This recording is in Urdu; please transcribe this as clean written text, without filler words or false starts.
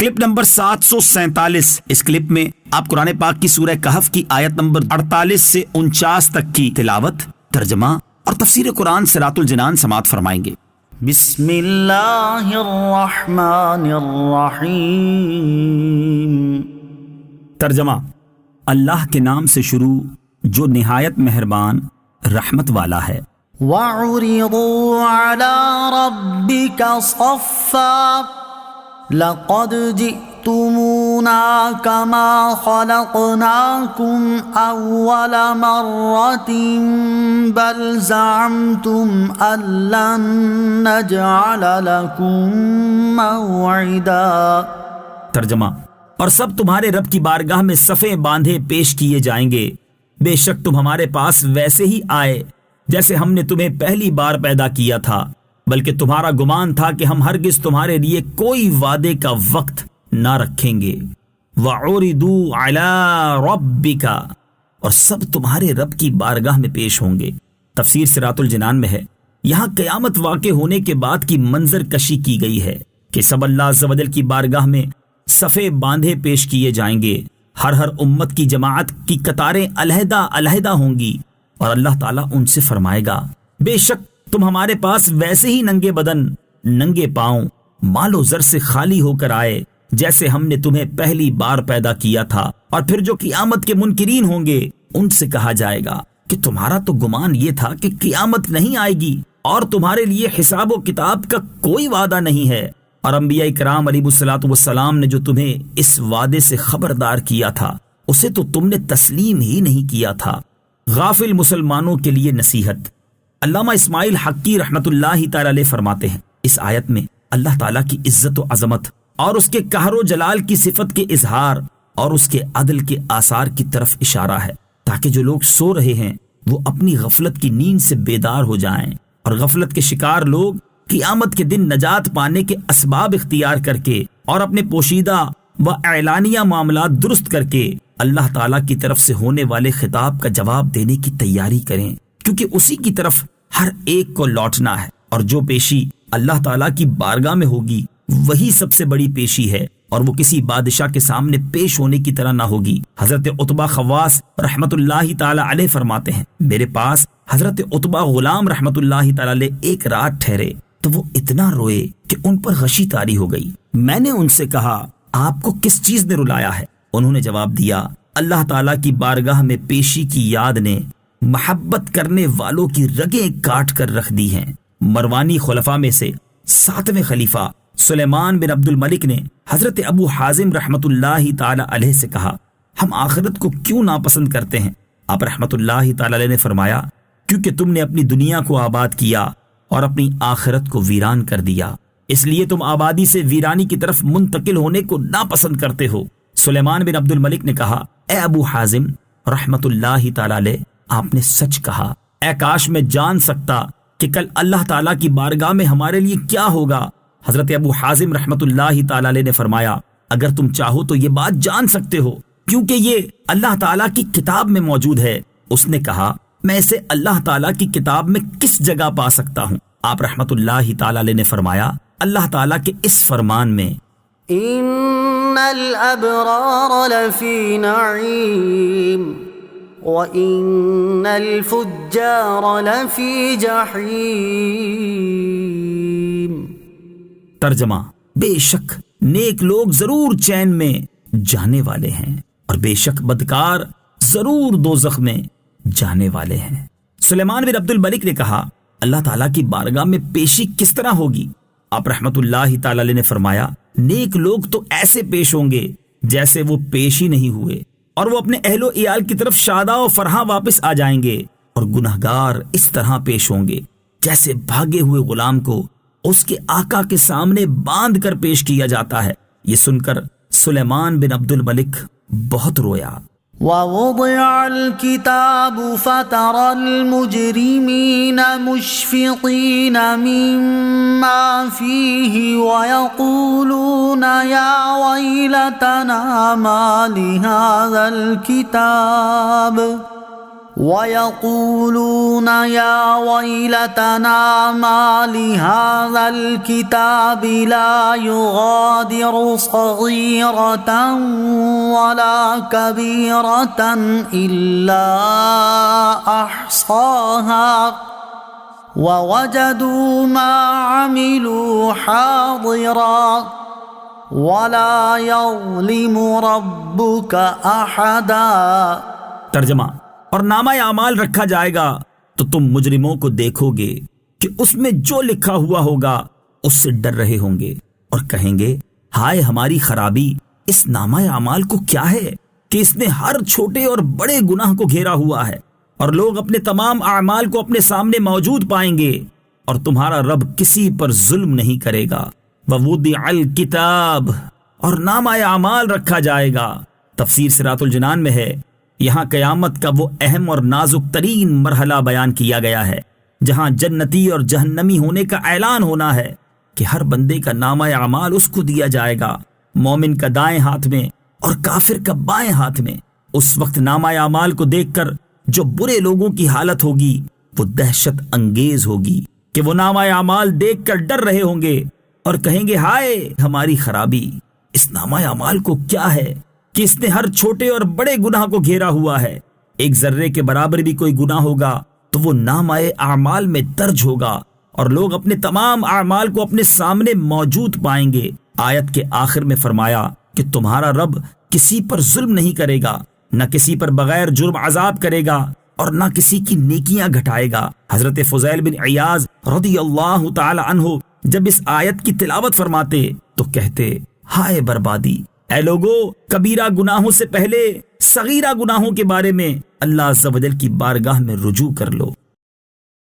Clip number 747۔ اس کلپ میں آپ قرآن پاک کی سورہ کہف کی آیت نمبر 48 سے 49 تک کی تلاوت، ترجمہ اور تفسیر قرآن صراط الجنان سماعت فرمائیں گے۔ بسم اللہ الرحمن الرحیم۔ ترجمہ: اللہ کے نام سے شروع جو نہایت مہربان رحمت والا ہے۔ وَعُرِضُوا عَلَى رَبِّكَ صَفًّا لَقَدْ جِئْتُمُونَا كَمَا خَلَقْنَاكُمْ أَوَّلَ مَرَّةٍ بَلْ زَعَمْتُمْ أَن لَّن نَّجْعَلَ لَكُم مَّوْعِدًا۔ ترجمہ: اور سب تمہارے رب کی بارگاہ میں صفیں باندھے پیش کیے جائیں گے، بے شک تم ہمارے پاس ویسے ہی آئے جیسے ہم نے تمہیں پہلی بار پیدا کیا تھا، بلکہ تمہارا گمان تھا کہ ہم ہرگز تمہارے لیے کوئی وعدے کا وقت نہ رکھیں گے۔ وَعُرِضُوا عَلَىٰ رَبِّكَ، اور سب تمہارے رب کی بارگاہ میں پیش ہوں گے۔ تفسیر صراط الجنان میں ہے، یہاں قیامت واقع ہونے کے بعد کی منظر کشی کی گئی ہے کہ سب اللہ عز و جل کی بارگاہ میں صفیں باندھے پیش کیے جائیں گے۔ ہر امت کی جماعت کی قطاریں علیحدہ علیحدہ ہوں گی، اور اللہ تعالیٰ ان سے فرمائے گا، بے شک تم ہمارے پاس ویسے ہی ننگے بدن، ننگے پاؤں، مال و زر سے خالی ہو کر آئے جیسے ہم نے تمہیں پہلی بار پیدا کیا تھا۔ اور پھر جو قیامت کے منکرین ہوں گے ان سے کہا جائے گا کہ تمہارا تو گمان یہ تھا کہ قیامت نہیں آئے گی اور تمہارے لیے حساب و کتاب کا کوئی وعدہ نہیں ہے، اور انبیاء کرام علیہ الصلوۃ والسلام نے جو تمہیں اس وعدے سے خبردار کیا تھا اسے تو تم نے تسلیم ہی نہیں کیا تھا۔ غافل مسلمانوں کے لیے نصیحت۔ علامہ اسماعیل حقی رحمت اللہ تعالی علیہ فرماتے ہیں، اس آیت میں اللہ تعالیٰ کی عزت و عظمت اور اس کے قہر و جلال کی صفت کے اظہار اور اس کے عدل کے آثار کی طرف اشارہ ہے، تاکہ جو لوگ سو رہے ہیں وہ اپنی غفلت کی نیند سے بیدار ہو جائیں، اور غفلت کے شکار لوگ قیامت کے دن نجات پانے کے اسباب اختیار کر کے اور اپنے پوشیدہ و اعلانیہ معاملات درست کر کے اللہ تعالیٰ کی طرف سے ہونے والے خطاب کا جواب دینے کی تیاری کریں، کیونکہ اسی کی طرف ہر ایک کو لوٹنا ہے، اور جو پیشی اللہ تعالیٰ کی بارگاہ میں ہوگی وہی سب سے بڑی پیشی ہے، اور وہ کسی بادشاہ کے سامنے پیش ہونے کی طرح نہ ہوگی۔ حضرت عتبہ خواص رحمت اللہ تعالی علیہ فرماتے ہیں، میرے پاس حضرت عتبہ غلام رحمت اللہ تعالی علیہ ایک رات ٹھہرے تو وہ اتنا روئے کہ ان پر غشی طاری ہو گئی۔ میں نے ان سے کہا، آپ کو کس چیز نے رلایا ہے؟ انہوں نے جواب دیا، اللہ تعالیٰ کی بارگاہ میں پیشی کی یاد نے محبت کرنے والوں کی رگیں کاٹ کر رکھ دی ہیں۔ مروانی خلفاء میں سے 7ویں خلیفہ سلیمان بن عبد الملک نے حضرت ابو حازم رحمت اللہ تعالی علیہ سے کہا، ہم آخرت کو کیوں ناپسند کرتے ہیں؟ آپ رحمت اللہ تعالی علیہ نے فرمایا، کیونکہ تم نے اپنی دنیا کو آباد کیا اور اپنی آخرت کو ویران کر دیا، اس لیے تم آبادی سے ویرانی کی طرف منتقل ہونے کو ناپسند کرتے ہو۔ سلیمان بن عبد الملک نے کہا، اے ابو حازم رحمت اللہ تعالی علیہ، آپ نے سچ کہا، اے کاش میں جان سکتا کہ کل اللہ تعالیٰ کی بارگاہ میں ہمارے لیے کیا ہوگا۔ حضرت ابو حازم رحمت اللہ تعالی علیہ نے فرمایا، اگر تم چاہو تو یہ بات جان سکتے ہو، کیونکہ یہ اللہ تعالیٰ کی کتاب میں موجود ہے۔ اس نے کہا، میں اسے اللہ تعالیٰ کی کتاب میں کس جگہ پا سکتا ہوں؟ آپ رحمت اللہ تعالی علیہ نے فرمایا، اللہ تعالیٰ کے اس فرمان میں، ان الابرار لفی نعیم وَإِنَّ الْفُجَّارَ لَفِي جَحِيمٍ۔ ترجمہ: بے شک نیک لوگ ضرور چین میں جانے والے ہیں، اور بے شک بدکار ضرور دوزخ میں جانے والے ہیں۔ سلیمان بن عبد الملک نے کہا، اللہ تعالیٰ کی بارگاہ میں پیشی کس طرح ہوگی؟ آپ رحمت اللہ تعالی علیہ نے فرمایا، نیک لوگ تو ایسے پیش ہوں گے جیسے وہ پیش ہی نہیں ہوئے، اور وہ اپنے اہل و عیال کی طرف شاداں و فرحاں واپس آ جائیں گے، اور گنہگار اس طرح پیش ہوں گے جیسے بھاگے ہوئے غلام کو اس کے آقا کے سامنے باندھ کر پیش کیا جاتا ہے۔ یہ سن کر سلیمان بن عبد الملک بہت رویا۔ وَوُضِعَ الْكِتَابُ فَتَرَى الْمُجْرِمِينَ مُشْفِقِينَ مِمَّا فِيهِ وَيَقُولُونَ يَا وَيْلَتَنَا مَا لِهَذَا الْكِتَابِ وَيَقُولُونَ يَا وَيْلَتَنَا مَا لِهَذَا الْكِتَابِ لَا يُغَادِرُ صَغِيرَةً وَلَا كَبِيرَةً إِلَّا أَحْصَاهَا وَوَجَدُوا مَا عَمِلُوا حَاضِرًا وَلَا يَظْلِمُ رَبُّكَ أَحَدًا۔ ترجمہ: اور نامہ اعمال رکھا جائے گا تو تم مجرموں کو دیکھو گے کہ اس میں جو لکھا ہوا ہوگا اس سے ڈر رہے ہوں گے اور کہیں گے ہائے ہماری خرابی، اس نامہ اعمال کو کیا ہے کہ اس نے ہر چھوٹے اور بڑے گناہ کو گھیرا ہوا ہے، اور لوگ اپنے تمام اعمال کو اپنے سامنے موجود پائیں گے، اور تمہارا رب کسی پر ظلم نہیں کرے گا۔ وَوُضِعَ الْكِتَابُ، اور نامہ اعمال رکھا جائے گا۔ تفسیر صراط الجنان میں ہے، یہاں قیامت کا وہ اہم اور نازک ترین مرحلہ بیان کیا گیا ہے جہاں جنتی اور جہنمی ہونے کا اعلان ہونا ہے کہ ہر بندے کا نامہ اعمال اس کو دیا جائے گا، مومن کا دائیں ہاتھ میں اور کافر کا بائیں ہاتھ میں۔ اس وقت نامہ اعمال کو دیکھ کر جو برے لوگوں کی حالت ہوگی وہ دہشت انگیز ہوگی کہ وہ نامہ اعمال دیکھ کر ڈر رہے ہوں گے اور کہیں گے ہائے ہماری خرابی، اس نامہ اعمال کو کیا ہے کہ اس نے ہر چھوٹے اور بڑے گناہ کو گھیرا ہوا ہے۔ ایک ذرے کے برابر بھی کوئی گناہ ہوگا تو وہ نامہ اعمال میں درج ہوگا، اور لوگ اپنے تمام اعمال کو اپنے سامنے موجود پائیں گے۔ آیت کے آخر میں فرمایا کہ تمہارا رب کسی پر ظلم نہیں کرے گا، نہ کسی پر بغیر جرم عذاب کرے گا، اور نہ کسی کی نیکیاں گھٹائے گا۔ حضرت فضیل بن عیاض رضی اللہ تعالی عنہ جب اس آیت کی تلاوت فرماتے تو کہتے ہائے بربادی، اے لوگو، کبیرہ گناہوں سے پہلے صغیرہ گناہوں کے بارے میں اللہ عز و جل کی بارگاہ میں رجوع کر لو۔